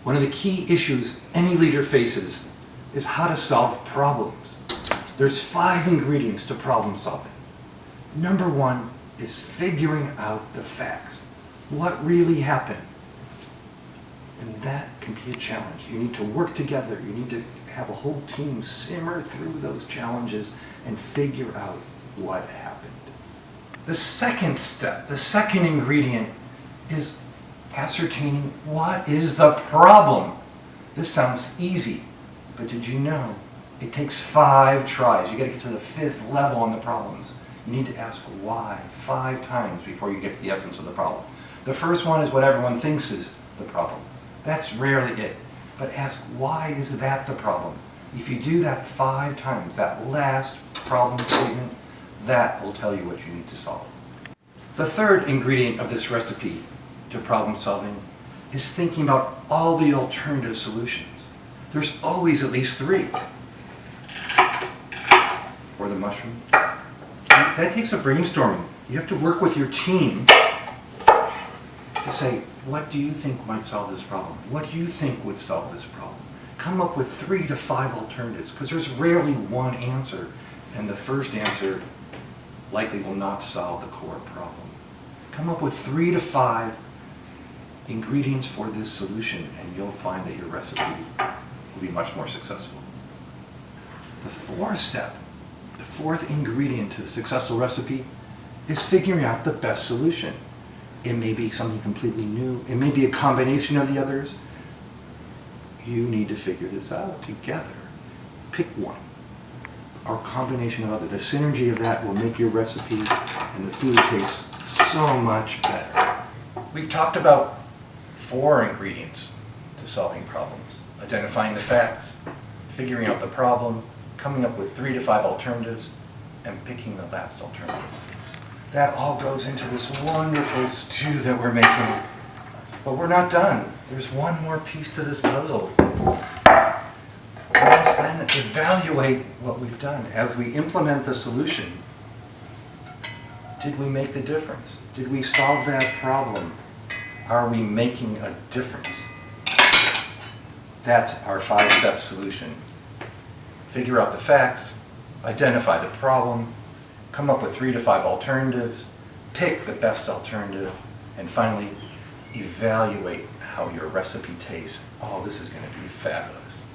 One of the key issues any leader faces is how to solve problems. There's 5 ingredients to problem solving. Number 1 is figuring out the facts. What really happened? And that can be a challenge. You need to work together. You need to have a whole team simmer through those challenges and figure out what happened. The second step, the second ingredient, is ascertaining what is the problem. This sounds easy, but did you know it takes 5 tries? You got to get to the 5th level on the problems. You need to ask why 5 times before you get to the essence of the problem. The first one is what everyone thinks is the problem. That's rarely it. But ask, why is that the problem? If you do that 5 times, that last problem statement, that will tell you what you need to solve. The third ingredient of this recipe to problem solving is thinking about all the alternative solutions. There's always at least 3. Or the mushroom. That takes a brainstorming. You have to work with your team to say, what do you think might solve this problem? What do you think would solve this problem? Come up with 3 to 5 alternatives, because there's rarely one answer, and the first answer likely will not solve the core problem. Come up with 3 to 5 ingredients for this solution, and you'll find that your recipe will be much more successful. The 4th step, the 4th ingredient to the successful recipe, is figuring out the best solution. It may be something completely new. It may be a combination of the others. You need to figure this out together. Pick one, or a combination of others. The synergy of that will make your recipe and the food taste so much better. We've talked about 4 ingredients to solving problems: identifying the facts, figuring out the problem, coming up with 3 to 5 alternatives, and picking the last alternative. That all goes into this wonderful stew that we're making. But we're not done. There's one more piece to this puzzle. We must then evaluate what we've done. As we implement the solution, did we make the difference? Did we solve that problem? Are we making a difference? That's our 5-step solution. Figure out the facts, identify the problem, come up with 3 to 5 alternatives, pick the best alternative, and finally, evaluate how your recipe tastes. Oh, this is going to be fabulous.